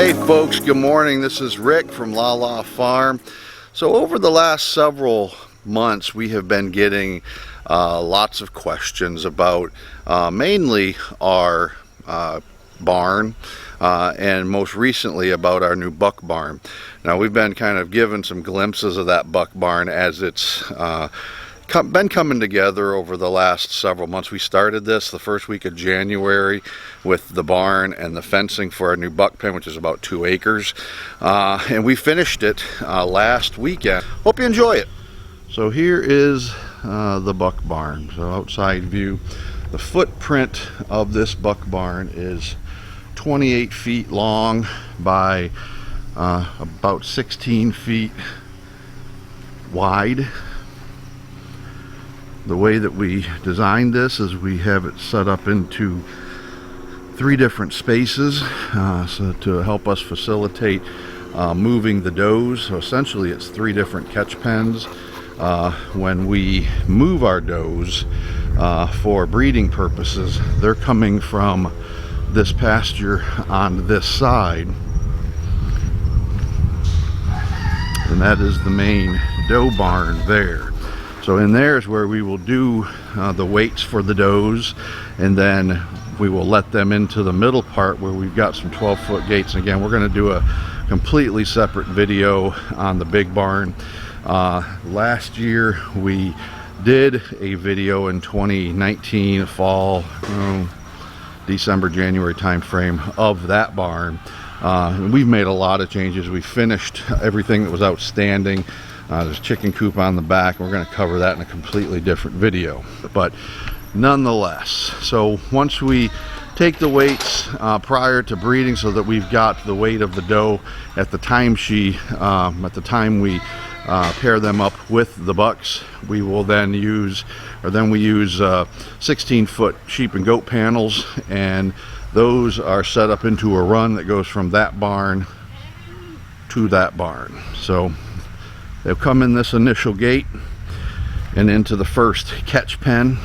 Hey folks, good morning. This is Rick from LaLa Farm. So over the last several months we have been getting lots of questions about mainly our barn and most recently about our new buck barn. Now we've been kind of given some glimpses of that buck barn as it's been coming together over the last several months. We started this the first week of January with the barn and the fencing for our new buck pen, which is about 2 acres, and we finished it last weekend. Hope you enjoy it. So here is the buck barn. So outside view, the footprint of this buck barn is 28 feet long by about 16 feet wide. The way that we designed this is we have it set up into 3 different spaces so to help us facilitate moving the does. So essentially it's 3 different catch pens. When we move our does for breeding purposes, they're coming from this pasture on this side, and that is the main doe barn there. So in there is where we will do the weights for the does, and then we will let them into the middle part where we've got some 12-foot gates. And again, we're going to do a completely separate video on the big barn. Last year we did a video in 2019 fall, December, January time frame of that barn. We've made a lot of changes. We finished everything that was outstanding. There's a chicken coop on the back. We're going to cover that in a completely different video, but nonetheless, so once we take the weights prior to breeding, so that we've got the weight of the doe at the time we pair them up with the bucks, we will then use 16-foot sheep and goat panels, and those are set up into a run that goes from that barn to that barn. So they'll come in this initial gate and into the first catch pen.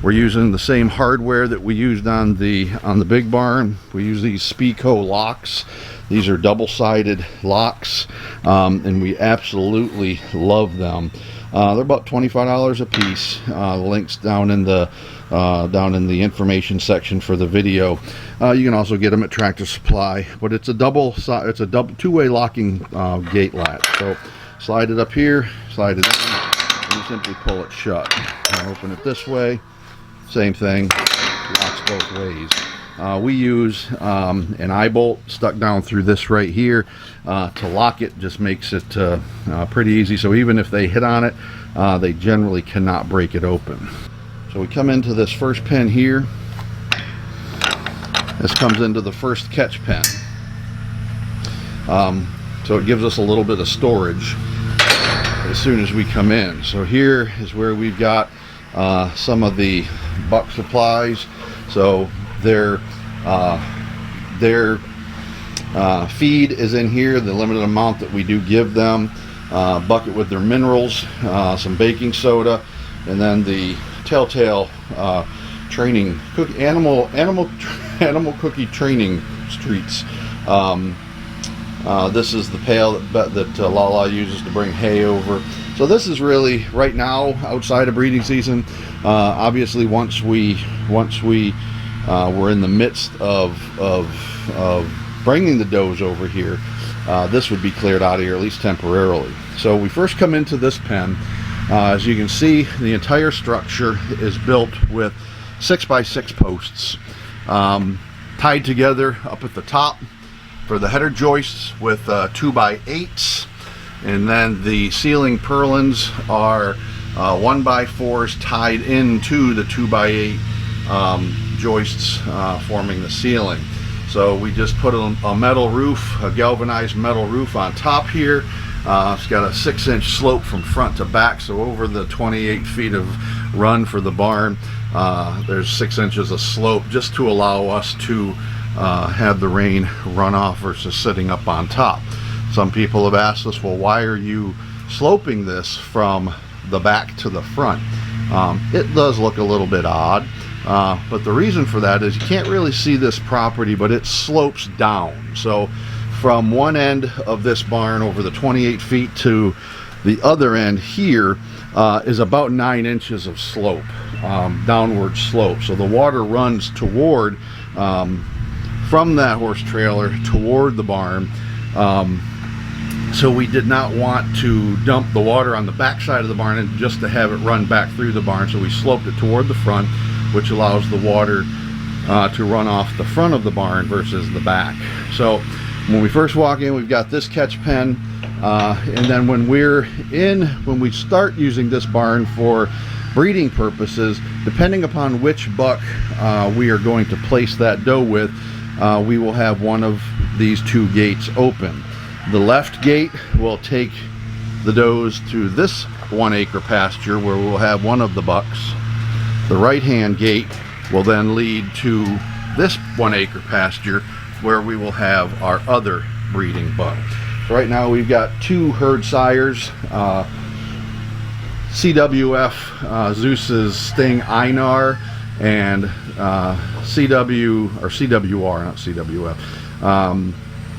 We're using the same hardware that we used on the big barn. We use these Spico locks. These are double-sided locks, and we absolutely love them. They're about $25 a piece. Links down in the information section for the video. You can also get them at Tractor Supply, but it's a two-way locking gate latch. So slide it up here, slide it in, and you simply pull it shut. And open it this way, same thing, locks both ways. We use an eye bolt stuck down through this right here to lock it. Just makes it pretty easy, so even if they hit on it, they generally cannot break it open. So we come into this first pen here. This comes into the first catch pen. So it gives us a little bit of storage as soon as we come in. So here is where we've got some of the buck supplies. So their feed is in here, the limited amount that we do give them, bucket with their minerals, some baking soda, and then the Telltale training cookie, animal cookie training treats. This is the pail that LaLa uses to bring hay over. So this is really right now outside of breeding season. Obviously, once we were in the midst of bringing the does over here, this would be cleared out of here, at least temporarily. So we first come into this pen. As you can see, the entire structure is built with 6x6 posts tied together up at the top for the header joists with 2x8s, and then the ceiling purlins are 1x4s tied into the 2x8 joists forming the ceiling. So we just put a metal roof, a galvanized metal roof on top here. It's got a 6-inch slope from front to back, so over the 28 feet of run for the barn, there's 6 inches of slope just to allow us to have the rain run off versus sitting up on top. Some people have asked us, well, why are you sloping this from the back to the front? It does look a little bit odd. But the reason for that is you can't really see this property, but it slopes down. So from one end of this barn over the 28 feet to the other end here is about 9 inches of slope, downward slope. So the water runs toward, from that horse trailer toward the barn. So we did not want to dump the water on the back side of the barn and just to have it run back through the barn. So we sloped it toward the front, which allows the water to run off the front of the barn versus the back. So when we first walk in, we've got this catch pen. And then when we start using this barn for breeding purposes, depending upon which buck we are going to place that doe with, we will have one of these two gates open. The left gate will take the does to this 1 acre pasture where we'll have one of the bucks. The right hand gate will then lead to this 1 acre pasture where we will have our other breeding buck. So right now we've got two herd sires, CWF Zeus's Sting Einar and CWR, not CWF,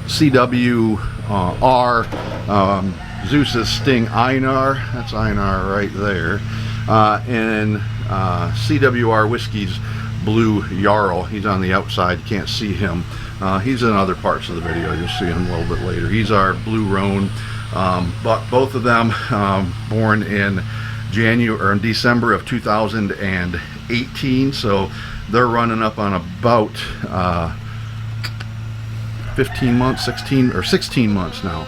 CWR Zeus's Sting Einar, that's Einar right there, and CWR Whiskey's Blue Jarl. He's on the outside, you can't see him. He's in other parts of the video, you'll see him a little bit later. He's our Blue Roan, but both of them born in December of 2018, so they're running up on about 15 months, 16 months now.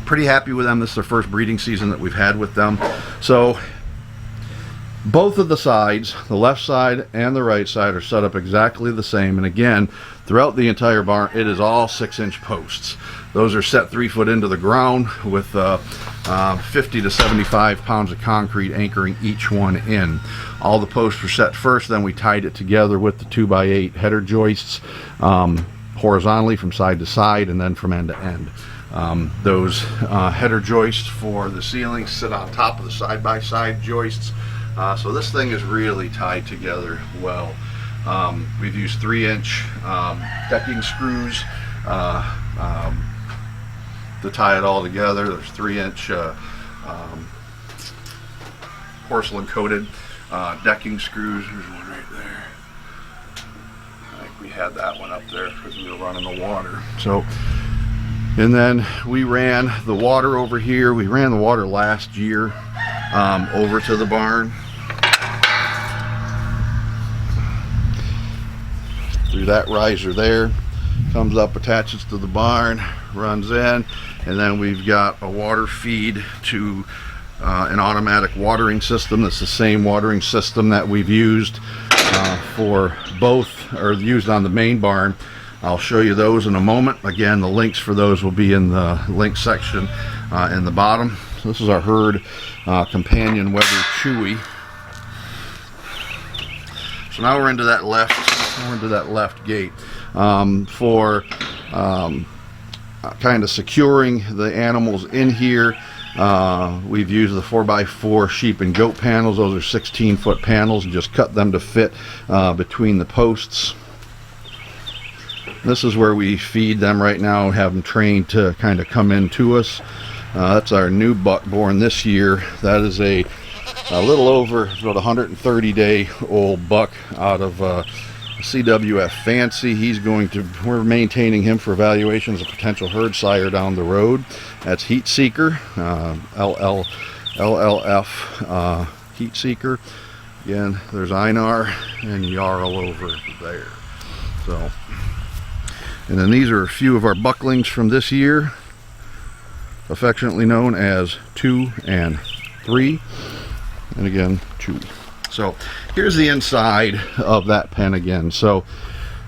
Pretty happy with them. This is their first breeding season that we've had with them. So both of the sides, the left side and the right side, are set up exactly the same. And again, throughout the entire barn, it is all 6-inch posts. Those are set 3 foot into the ground with 50 to 75 pounds of concrete anchoring each one in. All the posts were set first, then we tied it together with the 2x8 header joists horizontally from side to side and then from end to end. Those header joists for the ceiling sit on top of the side-by-side joists. So this thing is really tied together well. We've used 3-inch decking screws to tie it all together. There's 3-inch porcelain coated decking screws. There's one right there. I think we had that one up there because we were running the water. So, and then we ran the water over here. We ran the water last year over to the barn through that riser there. Comes up, attaches to the barn, runs in, and then we've got a water feed to an automatic watering system. That's the same watering system that we've used for both, or used on the main barn. I'll show you those in a moment. Again, the links for those will be in the link section in the bottom. So this is our herd companion Weather Chewy. So now we're into that left gate. For kind of securing the animals in here, we've used the 4x4 sheep and goat panels. Those are 16-foot panels, and just cut them to fit between the posts. This is where we feed them right now and have them trained to kind of come in to us. That's our new buck born this year. That is a little over about 130-day old buck out of CWF Fancy. We're maintaining him for evaluation as a potential herd sire down the road. That's Heat Seeker, LLF Heat Seeker. Again, there's Einar and Jarl over there. So, and then these are a few of our bucklings from this year, affectionately known as 2 and 3, and again 2. So here's the inside of that pen again. So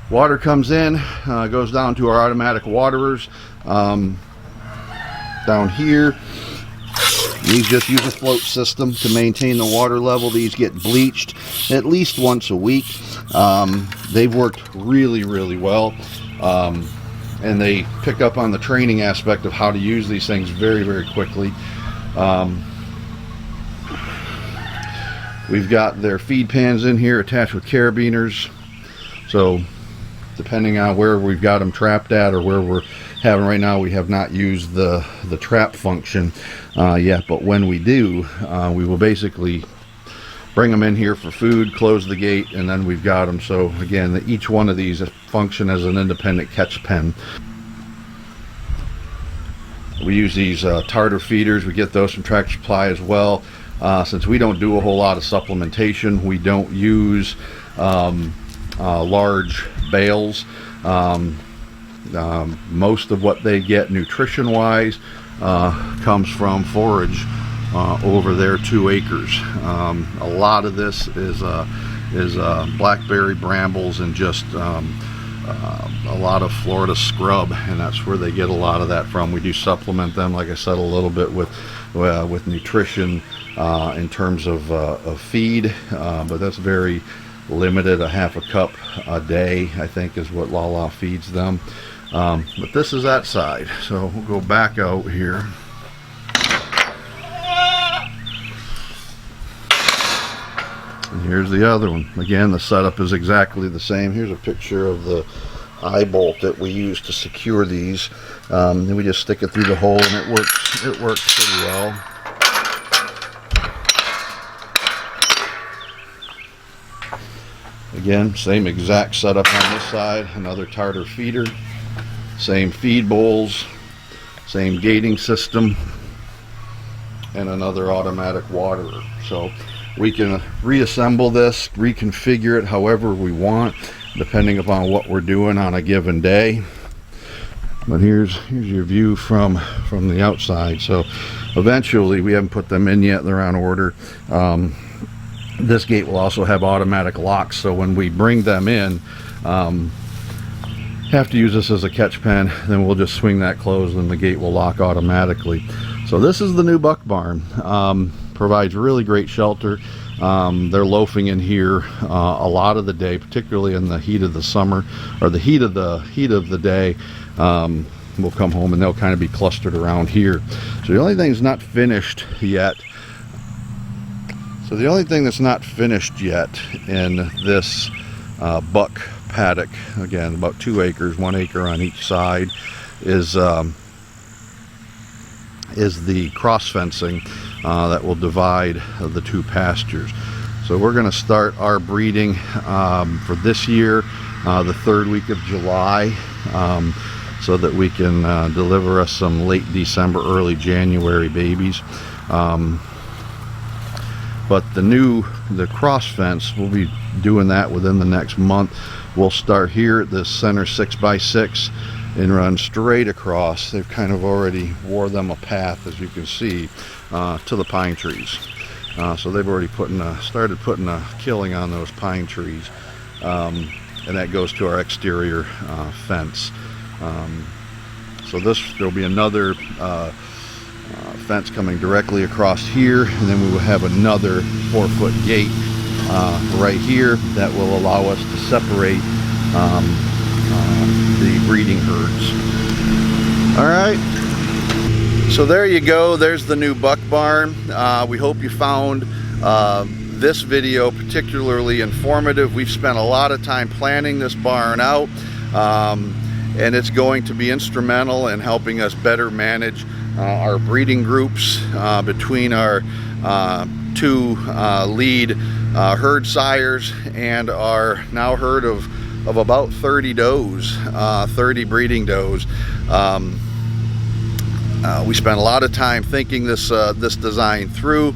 water comes in, goes down to our automatic waterers. Down here, these just use a float system to maintain the water level. These get bleached at least once a week. They've worked really, really well. And they pick up on the training aspect of how to use these things very, very quickly. We've got their feed pans in here attached with carabiners. So depending on where we've got them trapped at or where we're having right now, we have not used the trap function yet, but when we do, we will basically bring them in here for food, close the gate, and then we've got them. So again, each one of these function as an independent catch pen. We use these tartar feeders. We get those from Tractor Supply as well. Since we don't do a whole lot of supplementation, we don't use large bales. Most of what they get nutrition wise comes from forage over their 2 acres. A lot of this is blackberry brambles and just a lot of Florida scrub, and that's where they get a lot of that from. We do supplement them, like I said, a little bit with nutrition in terms of feed, but that's very limited. A half a cup a day, I think, is what LaLa feeds them. But this is that side, so we'll go back out here. And here's the other one. Again, the setup is exactly the same. Here's a picture of the eye bolt that we use to secure these. Then we just stick it through the hole, and it works pretty well. Again, same exact setup on this side. Another tartar feeder, same feed bowls, same gating system, and another automatic waterer. So we can reassemble this, reconfigure it however we want, depending upon what we're doing on a given day. But here's your view from the outside. So eventually, we haven't put them in yet, they're on order. This gate will also have automatic locks, so when we bring them in, have to use this as a catch pen, then we'll just swing that closed and the gate will lock automatically. So this is the new buck barn. Provides really great shelter. They're loafing in here a lot of the day, particularly in the heat of the summer, or the heat of the day. We'll come home and they'll kind of be clustered around here. So the only thing that's not finished yet in this buck paddock, again about 2 acres, 1 acre on each side, is the cross fencing that will divide the 2 pastures. So we're going to start our breeding for this year the 3rd week of July, so that we can deliver us some late December, early January babies. But the cross fence, we'll be doing that within the next month. We'll start here at this center 6x6 and run straight across. They've kind of already wore them a path, as you can see, to the pine trees. So they've already started putting a killing on those pine trees, and that goes to our exterior fence. So there'll be another fence coming directly across here, and then we will have another 4-foot gate right here that will allow us to separate the breeding herds. All right, so there you go. There's the new buck barn. We hope you found this video particularly informative. We've spent a lot of time planning this barn out, and it's going to be instrumental in helping us better manage our breeding groups between our 2 lead herd sires and our now herd of about 30 does, 30 breeding does. We spent a lot of time thinking this design through.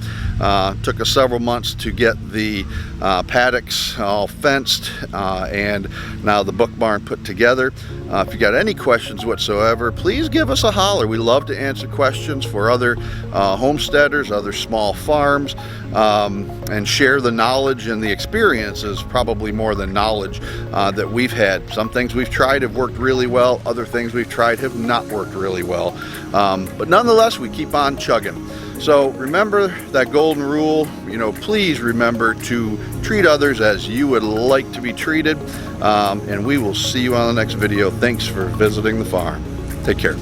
Took us several months to get the paddocks all fenced and now the buck barn put together. If you got any questions whatsoever, please give us a holler. We love to answer questions for other homesteaders, other small farms, and share the knowledge and the experiences, probably more than knowledge, that we've had. Some things we've tried have worked really well, other things we've tried have not worked really well, but nonetheless we keep on chugging. So remember that golden rule, please remember to treat others as you would like to be treated, and we will see you on the next video. Thanks for visiting the farm. Take care.